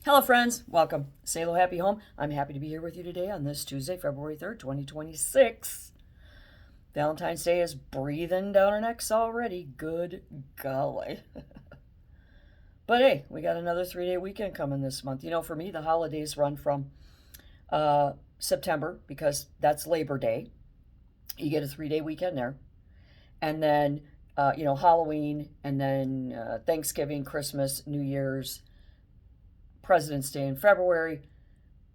Hello, friends. Welcome. Say hello, happy home. I'm happy to be here with you today on this Tuesday, February 3rd, 2026. Valentine's Day is breathing down our necks already. Good golly. But hey, we got another 3-day weekend coming this month. You know, for me, the holidays run from September because that's Labor Day. You get a 3-day weekend there. And then, Halloween, and then Thanksgiving, Christmas, New Year's, President's Day in February,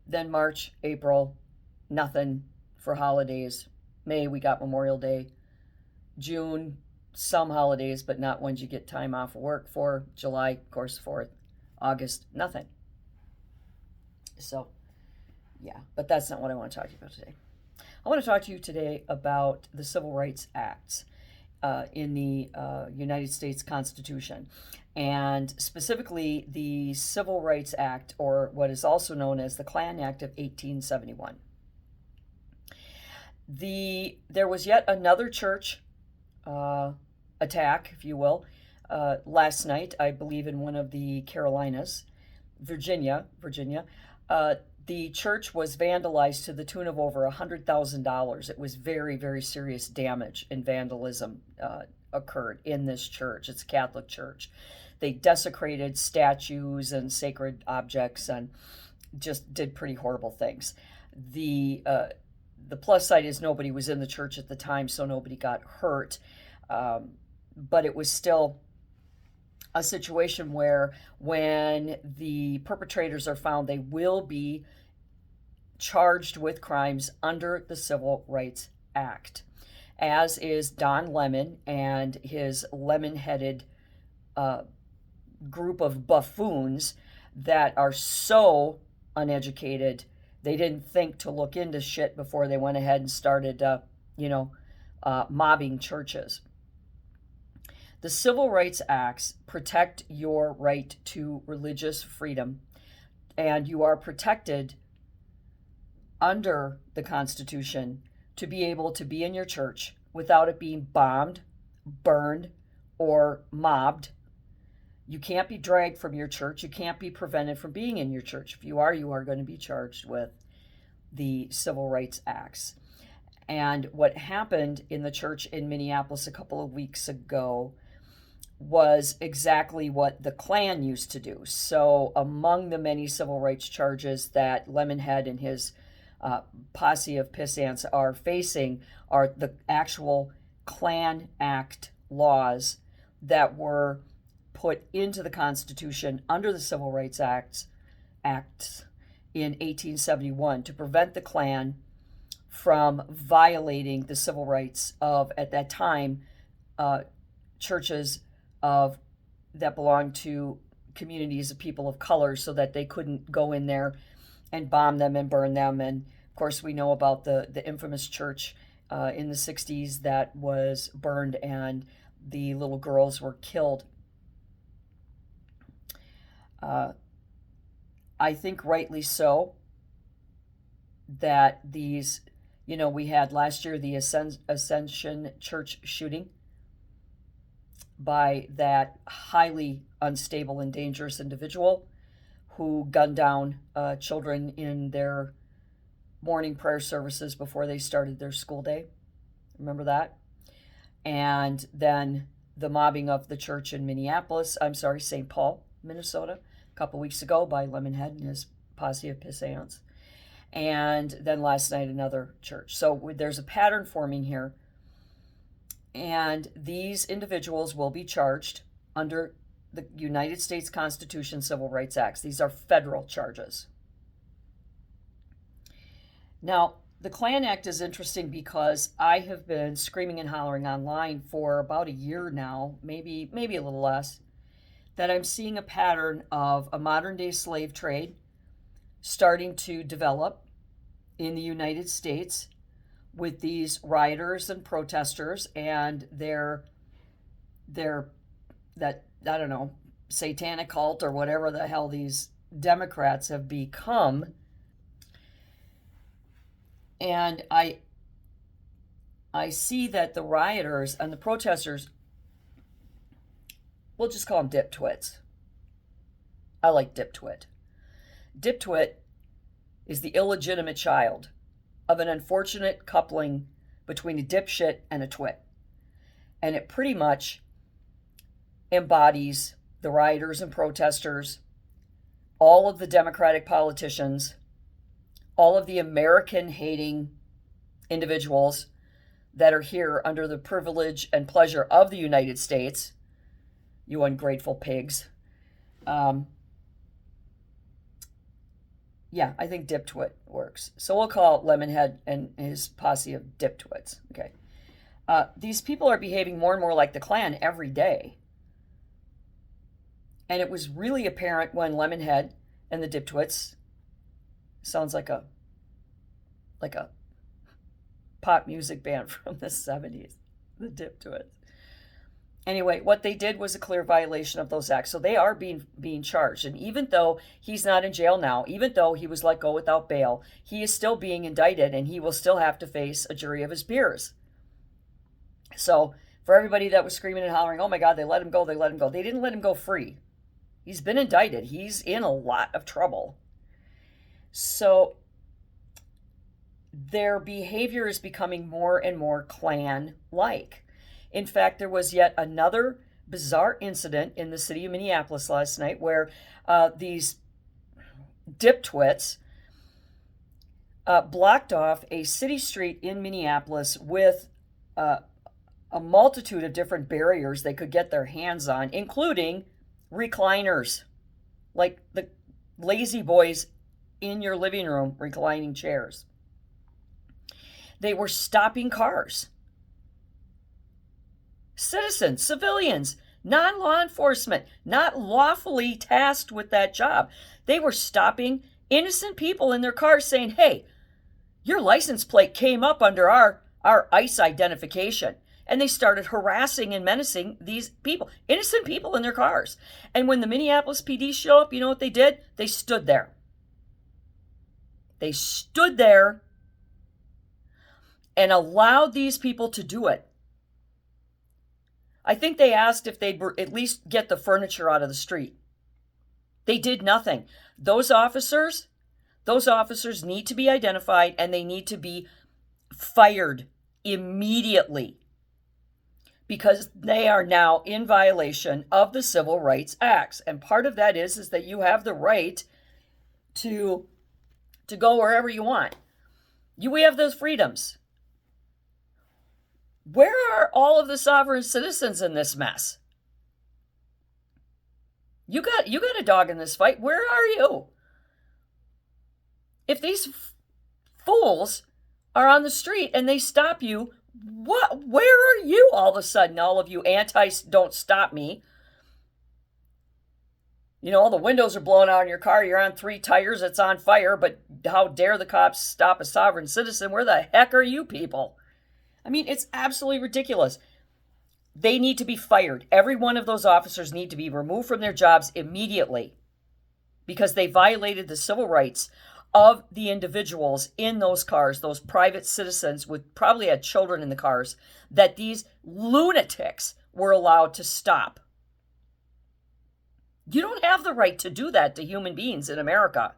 then March, April, nothing for holidays. May, we got Memorial Day. June, some holidays, but not ones you get time off of work for. July, of course, 4th. August, nothing. So, yeah, but that's not what I want to talk to you about today. I want to talk to you today about the Civil Rights Acts in the United States Constitution, and specifically the Civil Rights Act, or what is also known as the Klan Act of 1871. There was yet another church attack, if you will, last night, I believe in one of the Carolinas, Virginia. The church was vandalized to the tune of over $100,000. It was very, very serious damage and vandalism occurred in this church. It's a Catholic church. They desecrated statues and sacred objects and just did pretty horrible things. The plus side is nobody was in the church at the time, so nobody got hurt. But it was still a situation where when the perpetrators are found, they will be charged with crimes under the Civil Rights Act, as is Don Lemon and his lemon-headed group of buffoons that are so uneducated, they didn't think to look into shit before they went ahead and started, mobbing churches. The Civil Rights Acts protect your right to religious freedom, and you are protected under the Constitution to be able to be in your church without it being bombed, burned, or mobbed. You can't be dragged from your church. You can't be prevented from being in your church. If you are going to be charged with the Civil Rights Acts. And what happened in the church in Minneapolis a couple of weeks ago was exactly what the Klan used to do. So among the many civil rights charges that Lemonhead and his posse of pissants are facing are the actual Klan Act laws that were put into the Constitution under the Civil Rights Acts in 1871 to prevent the Klan from violating the civil rights of, at that time, churches that belonged to communities of people of color, so that they couldn't go in there and bomb them and burn them. And of course, we know about the infamous church in the 60s that was burned and the little girls were killed. I think rightly so that these, we had last year the Ascension Church shooting by that highly unstable and dangerous individual who gunned down children in their morning prayer services before they started their school day. Remember that? And then the mobbing of the church in St. Paul, Minnesota, a couple weeks ago by Lemonhead and his posse of pissants. And then last night, another church. So there's a pattern forming here. And these individuals will be charged under the United States Constitution, Civil Rights Acts. These are federal charges. Now, the Klan Act is interesting because I have been screaming and hollering online for about a year now, maybe a little less, that I'm seeing a pattern of a modern-day slave trade starting to develop in the United States with these rioters and protesters and their satanic cult or whatever the hell these Democrats have become. And I see that the rioters and the protesters, we'll just call them dip twits. I like dip twit. Diptwit is the illegitimate child of an unfortunate coupling between a dipshit and a twit. And it pretty much embodies the rioters and protesters, all of the Democratic politicians, all of the American-hating individuals that are here under the privilege and pleasure of the United States, you ungrateful pigs. Yeah, I think diptwit works. So we'll call Lemonhead and his posse of diptwits. Okay. These people are behaving more and more like the Klan every day. And it was really apparent when Lemonhead and the diptwits, sounds like a pop music band from the 70s, the diptwits. Anyway, what they did was a clear violation of those acts. So they are being charged. And even though he's not in jail now, even though he was let go without bail, he is still being indicted and he will still have to face a jury of his peers. So for everybody that was screaming and hollering, oh my God, they let him go, they let him go. They didn't let him go free. He's been indicted. He's in a lot of trouble. So their behavior is becoming more and more Klan-like. In fact, there was yet another bizarre incident in the city of Minneapolis last night where these diptwits blocked off a city street in Minneapolis with a multitude of different barriers they could get their hands on, including recliners, like the lazy boys in your living room reclining chairs. They were stopping cars. Citizens, civilians, non-law enforcement, not lawfully tasked with that job. They were stopping innocent people in their cars saying, hey, your license plate came up under our ICE identification. And they started harassing and menacing these people, innocent people in their cars. And when the Minneapolis PD showed up, you know what they did? They stood there. They stood there and allowed these people to do it. I think they asked if they'd at least get the furniture out of the street. They did nothing. Those officers need to be identified and they need to be fired immediately because they are now in violation of the Civil Rights Acts. And part of that is that you have the right to go wherever you want. We have those freedoms. Where are all of the sovereign citizens in this mess? You got a dog in this fight. Where are you? If these fools are on the street and they stop you, where are you all of a sudden? All of you don't stop me. You know, all the windows are blown out in your car. You're on 3 tires. It's on fire. But how dare the cops stop a sovereign citizen? Where the heck are you people? I mean, it's absolutely ridiculous. They need to be fired. Every one of those officers need to be removed from their jobs immediately because they violated the civil rights of the individuals in those cars, those private citizens with probably had children in the cars, that these lunatics were allowed to stop. You don't have the right to do that to human beings in America.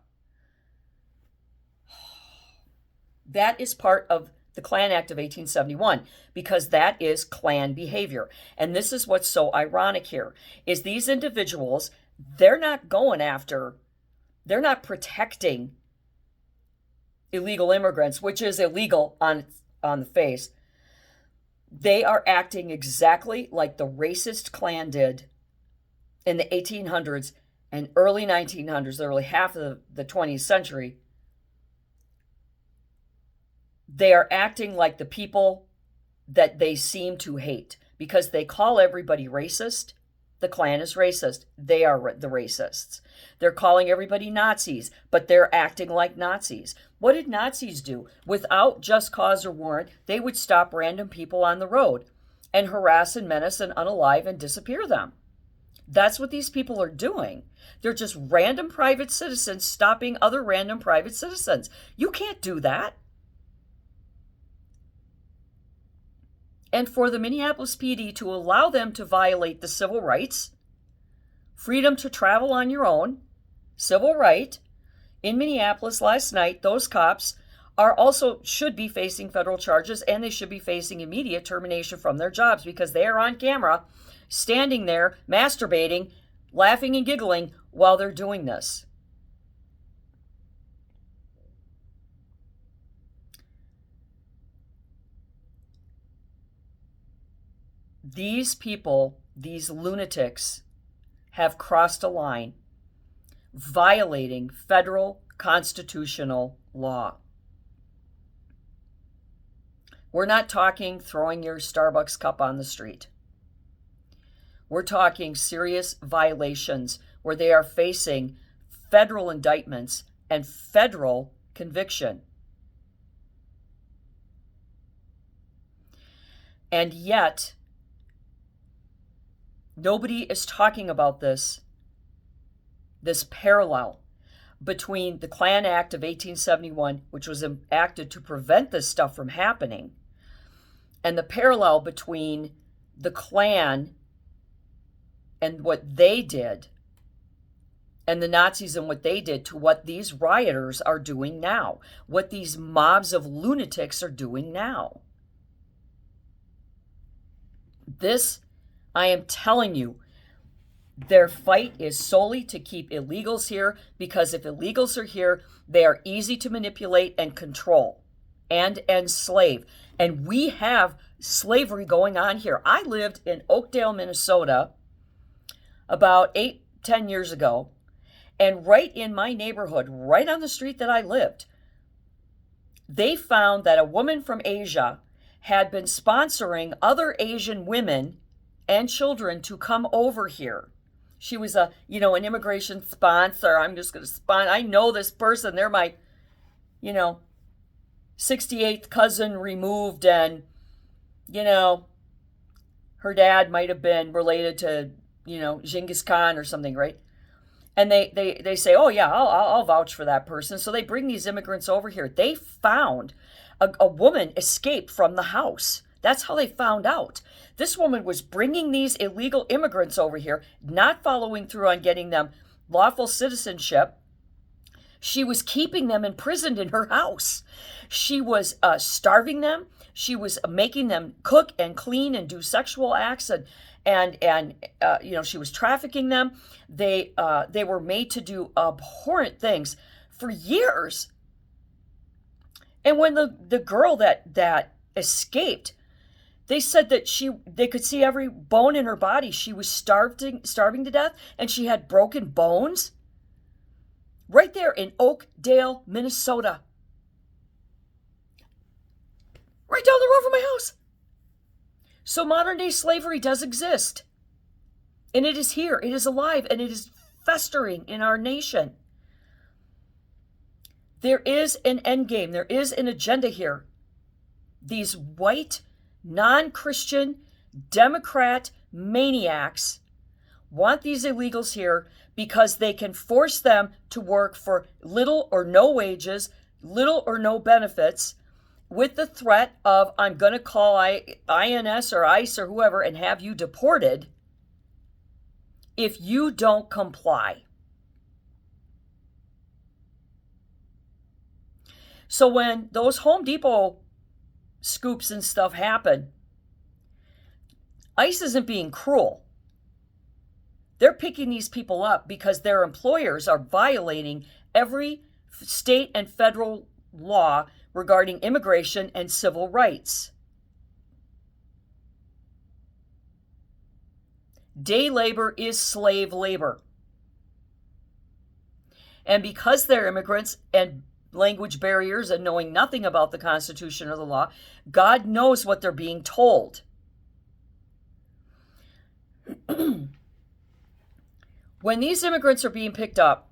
That is part of the Klan Act of 1871, because that is Klan behavior. And this is what's so ironic here, is these individuals, they're not protecting illegal immigrants, which is illegal on the face. They are acting exactly like the racist Klan did in the 1800s and early 1900s, the early half of the 20th century. They are acting like the people that they seem to hate because they call everybody racist. The Klan is racist. They are the racists. They're calling everybody Nazis, but they're acting like Nazis. What did Nazis do? Without just cause or warrant, they would stop random people on the road and harass and menace and unalive and disappear them. That's what these people are doing. They're just random private citizens stopping other random private citizens. You can't do that. And for the Minneapolis PD to allow them to violate the civil rights, freedom to travel on your own, civil right, in Minneapolis last night, those cops are also should be facing federal charges, and they should be facing immediate termination from their jobs because they are on camera standing there masturbating, laughing and giggling while they're doing this. These people, these lunatics, have crossed a line violating federal constitutional law. We're not talking throwing your Starbucks cup on the street. We're talking serious violations where they are facing federal indictments and federal conviction. And yet, nobody is talking about this parallel between the Klan Act of 1871, which was enacted to prevent this stuff from happening, and the parallel between the Klan and what they did, and the Nazis and what they did, to what these rioters are doing now, what these mobs of lunatics are doing now. This, I am telling you, their fight is solely to keep illegals here, because if illegals are here, they are easy to manipulate and control and enslave. And we have slavery going on here. I lived in Oakdale, Minnesota about 8-10 years ago, and right in my neighborhood, right on the street that I lived, they found that a woman from Asia had been sponsoring other Asian women and children to come over here. She was an immigration sponsor. I'm just going to sponsor. I know this person. They're my, 68th cousin removed, and, her dad might have been related to, Genghis Khan or something, right? And they say, oh yeah, I'll vouch for that person. So they bring these immigrants over here. They found a woman escape from the house. That's how they found out. This woman was bringing these illegal immigrants over here, not following through on getting them lawful citizenship. She was keeping them imprisoned in her house. She was starving them. She was making them cook and clean and do sexual acts, and she was trafficking them. They were made to do abhorrent things for years. And when the girl that escaped, they said that they could see every bone in her body. She was starving to death, and she had broken bones. Right there in Oakdale, Minnesota. Right down the road from my house. So modern day slavery does exist. And it is here. It is alive, and it is festering in our nation. There is an end game. There is an agenda here. These white, non-Christian, Democrat maniacs want these illegals here because they can force them to work for little or no wages, little or no benefits, with the threat of, I'm going to call INS or ICE or whoever and have you deported if you don't comply. So when those Home Depot scoops and stuff happen, ICE isn't being cruel. They're picking these people up because their employers are violating every state and federal law regarding immigration and civil rights. Day labor is slave labor. And because they're immigrants and language barriers and knowing nothing about the Constitution or the law, God knows what they're being told. When these immigrants are being picked up,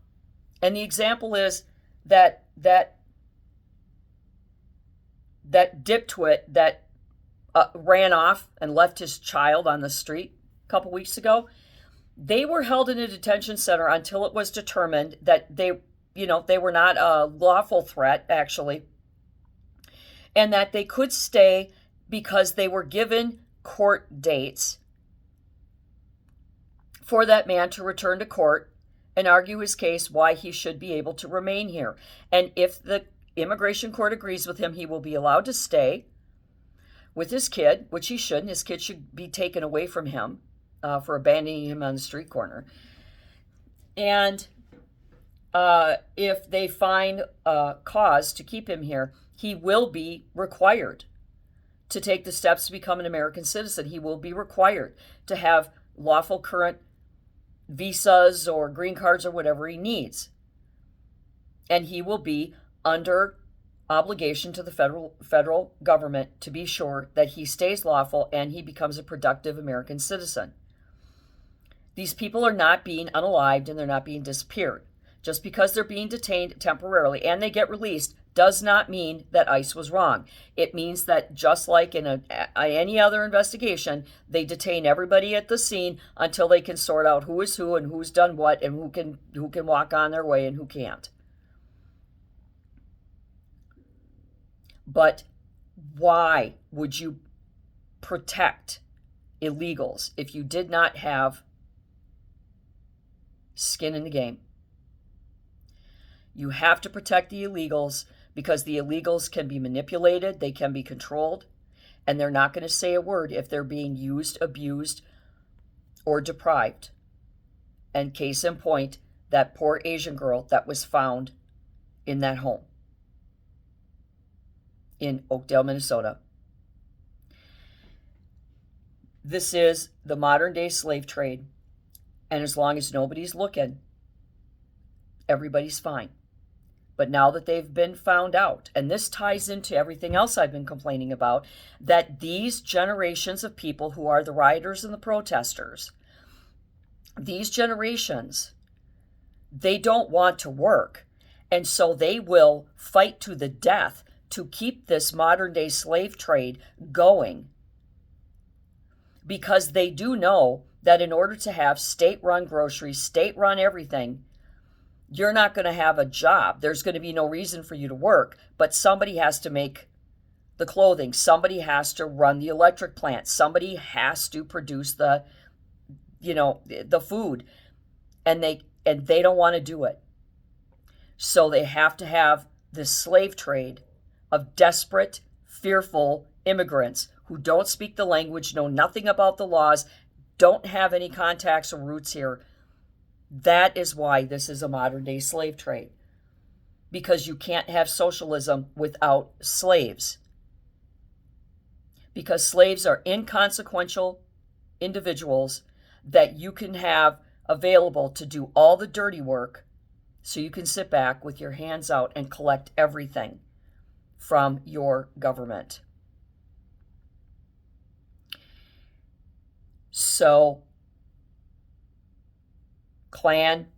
and the example is that diptwit that ran off and left his child on the street a couple weeks ago, they were held in a detention center until it was determined that they were not a lawful threat, actually, and that they could stay because they were given court dates for that man to return to court and argue his case why he should be able to remain here. And if the immigration court agrees with him, he will be allowed to stay with his kid, which he shouldn't. His kid should be taken away from him for abandoning him on the street corner. And if they find cause to keep him here, he will be required to take the steps to become an American citizen. He will be required to have lawful current visas or green cards or whatever he needs. And he will be under obligation to the federal government to be sure that he stays lawful and he becomes a productive American citizen. These people are not being unalived and they're not being disappeared. Just because they're being detained temporarily and they get released does not mean that ICE was wrong. It means that just like in any other investigation, they detain everybody at the scene until they can sort out who is who and who's done what and who can walk on their way and who can't. But why would you protect illegals if you did not have skin in the game? You have to protect the illegals because the illegals can be manipulated, they can be controlled, and they're not going to say a word if they're being used, abused, or deprived. And case in point, that poor Asian girl that was found in that home in Oakdale, Minnesota. This is the modern day slave trade, and as long as nobody's looking, everybody's fine. But now that they've been found out, and this ties into everything else I've been complaining about, that these generations of people who are the rioters and the protesters, these generations, they don't want to work. And so they will fight to the death to keep this modern day slave trade going. Because they do know that in order to have state-run groceries, state-run everything, you're not going to have a job. There's going to be no reason for you to work, but somebody has to make the clothing. Somebody has to run the electric plant. Somebody has to produce the food, and they don't want to do it. So they have to have this slave trade of desperate, fearful immigrants who don't speak the language, know nothing about the laws, don't have any contacts or roots here. That is why this is a modern day slave trade. Because you can't have socialism without slaves. Because slaves are inconsequential individuals that you can have available to do all the dirty work so you can sit back with your hands out and collect everything from your government. So, Klan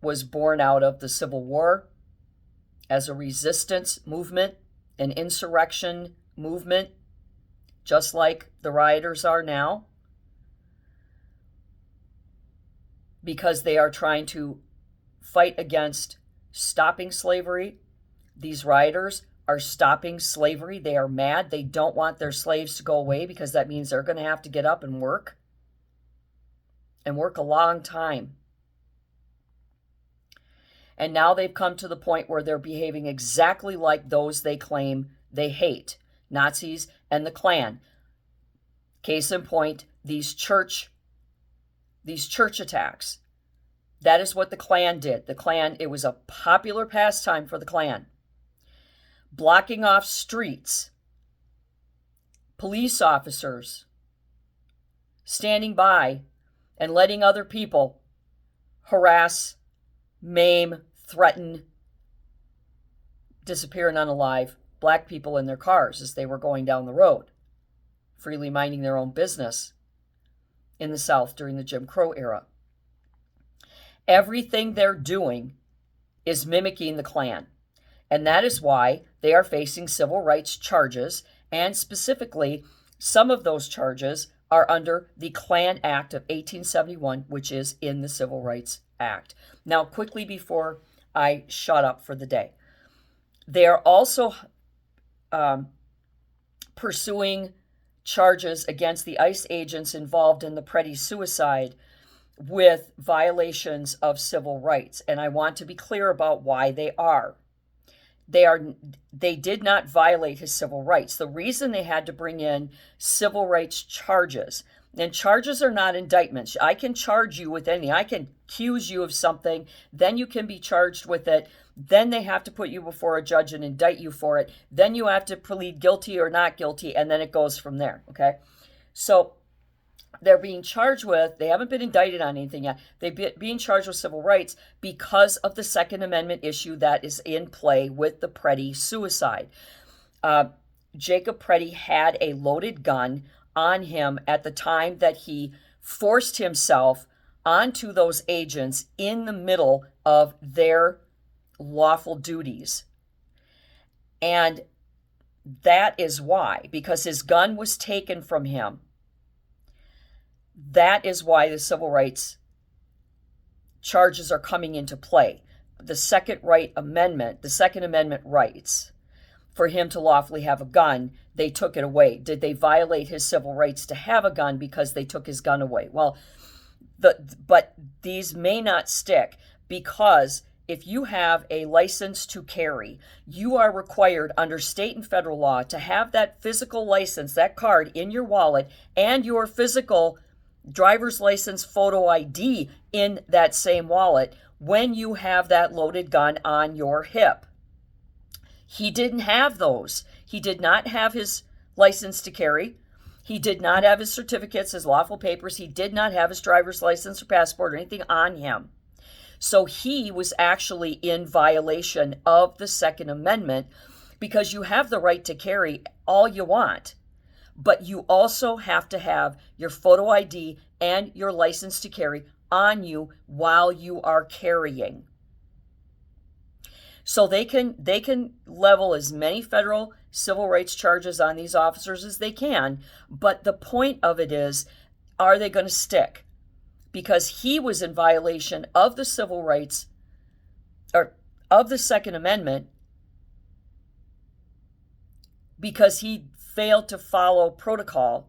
was born out of the Civil War as a resistance movement, an insurrection movement, just like the rioters are now, because they are trying to fight against stopping slavery. These rioters are stopping slavery. They are mad. They don't want their slaves to go away because that means they're going to have to get up and work a long time. And now they've come to the point where they're behaving exactly like those they claim they hate, Nazis and the Klan. Case in point, these church attacks. That is what the Klan did. The Klan, it was a popular pastime for the Klan. Blocking off streets, police officers standing by and letting other people harass, maim, threaten, disappear and unalive black people in their cars as they were going down the road, freely minding their own business in the South during the Jim Crow era. Everything they're doing is mimicking the Klan. And that is why they are facing civil rights charges. And specifically, some of those charges are under the Klan Act of 1871, which is in the Civil Rights Act. Now, quickly before I shut up for the day, they are also pursuing charges against the ICE agents involved in the Preddy suicide with violations of civil rights. And I want to be clear about why they are. They did not violate his civil rights. The reason they had to bring in civil rights charges, and charges are not indictments. I can charge you with anything. I can accuse you of something, then you can be charged with it. Then they have to put you before a judge and indict you for it. Then you have to plead guilty or not guilty, and then it goes from there, okay? So they're being charged with, they haven't been indicted on anything yet. They're being charged with civil rights because of the Second Amendment issue that is in play with the Preddy suicide. Jacob Preddy had a loaded gun on him at the time that he forced himself onto those agents in the middle of their lawful duties. And that is why, because his gun was taken from him. That is why the civil rights charges are coming into play. The Second Amendment rights for him to lawfully have a gun, they took it away. Did they violate his civil rights to have a gun because they took his gun away? Well, but these may not stick, because if you have a license to carry, you are required under state and federal law to have that physical license, that card, in your wallet, and your physical driver's license photo ID in that same wallet when you have that loaded gun on your hip. He didn't have those. He did not have his license to carry. He did not have his certificates, his lawful papers. He did not have his driver's license or passport or anything on him. So he was actually in violation of the Second Amendment, because you have the right to carry all you want, but you also have to have your photo ID and your license to carry on you while you are carrying. So they can level as many federal civil rights charges on these officers as they can, but the point of it is, are they going to stick? Because he was in violation of the civil rights, or of the Second Amendment, because he failed to follow protocol,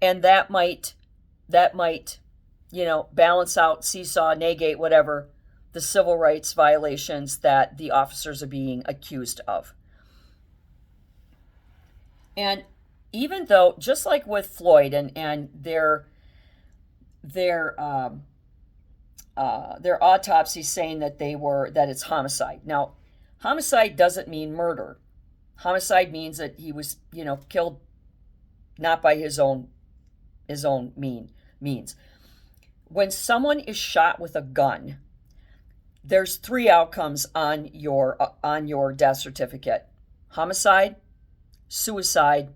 and that might balance out, seesaw, negate, whatever, the civil rights violations that the officers are being accused of. And even though, just like with Floyd and their autopsy saying that it's homicide. Now, homicide doesn't mean murder. Homicide means that he was, killed not by his own means. When someone is shot with a gun, there's 3 outcomes on your death certificate: homicide, suicide,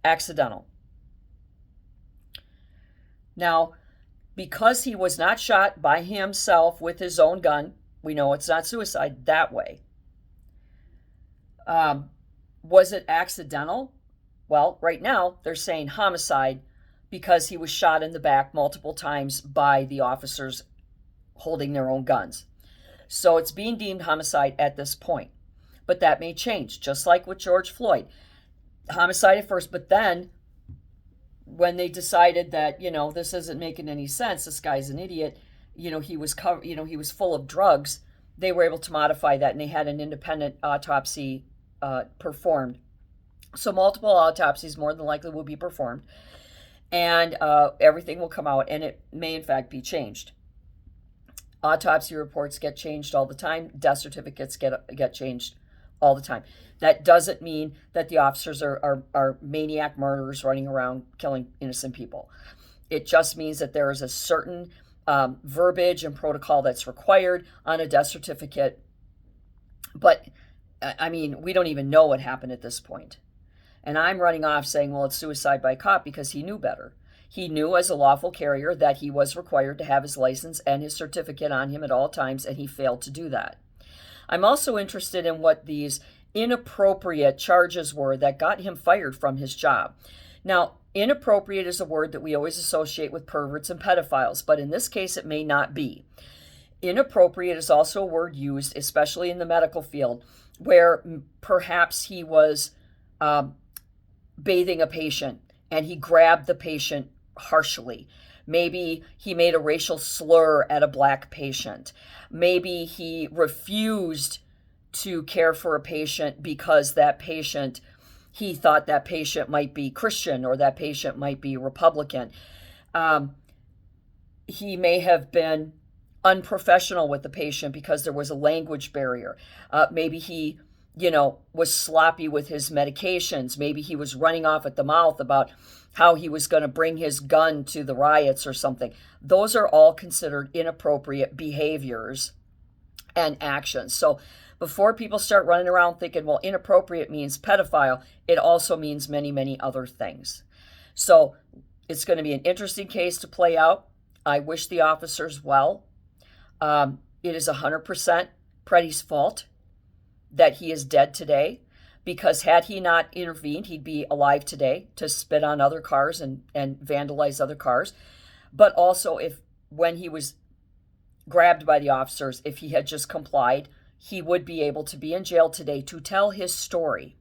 accidental. Now, because he was not shot by himself with his own gun, we know it's not suicide that way. Was it accidental? Well, right now they're saying homicide, because he was shot in the back multiple times by the officers holding their own guns. So it's being deemed homicide at this point. But that may change, just like with George Floyd. Homicide at first, but then when they decided that, this isn't making any sense, this guy's an idiot, he was full of drugs, they were able to modify that, and they had an independent autopsy performed. So multiple autopsies more than likely will be performed, and everything will come out, and it may in fact be changed. Autopsy reports get changed all the time. Death certificates get changed all the time. That doesn't mean that the officers are maniac murderers running around killing innocent people. It just means that there is a certain verbiage and protocol that's required on a death certificate. But, we don't even know what happened at this point. And I'm running off saying, well, it's suicide by cop, because he knew better. He knew as a lawful carrier that he was required to have his license and his certificate on him at all times, and he failed to do that. I'm also interested in what these inappropriate charges were that got him fired from his job. Now, inappropriate is a word that we always associate with perverts and pedophiles, but in this case, it may not be. Inappropriate is also a word used, especially in the medical field, where perhaps he was bathing a patient and he grabbed the patient harshly. Maybe he made a racial slur at a black patient. Maybe he refused to care for a patient because he thought that patient might be Christian or that patient might be Republican. He may have been unprofessional with the patient because there was a language barrier. Maybe he, was sloppy with his medications. Maybe he was running off at the mouth about how he was going to bring his gun to the riots or something. Those are all considered inappropriate behaviors and actions. So before people start running around thinking, well, inappropriate means pedophile, it also means many, many other things. So it's going to be an interesting case to play out. I wish the officers well. It is 100% Preddy's fault that he is dead today, because had he not intervened, he'd be alive today to spit on other cars and vandalize other cars. But also, when he was grabbed by the officers, if he had just complied, he would be able to be in jail today to tell his story.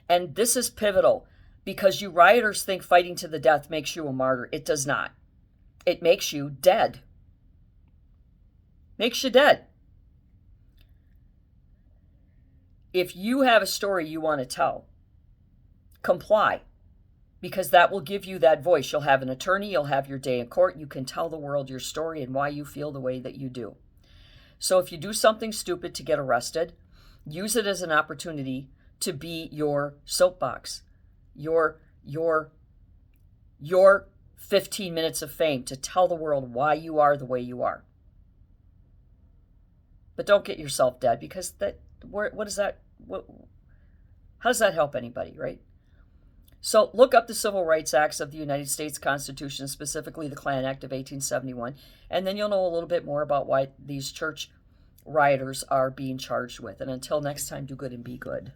And this is pivotal, because you rioters think fighting to the death makes you a martyr. It does not. It makes you dead. Makes you dead. If you have a story you want to tell, comply, because that will give you that voice. You'll have an attorney, you'll have your day in court, you can tell the world your story and why you feel the way that you do. So if you do something stupid to get arrested, use it as an opportunity to be your soapbox, your 15 minutes of fame, to tell the world why you are the way you are. But don't get yourself dead, because how does that help anybody, right? So look up the Civil Rights Acts of the United States Constitution, specifically the Klan Act of 1871, and then you'll know a little bit more about why these church rioters are being charged with. And until next time, do good and be good.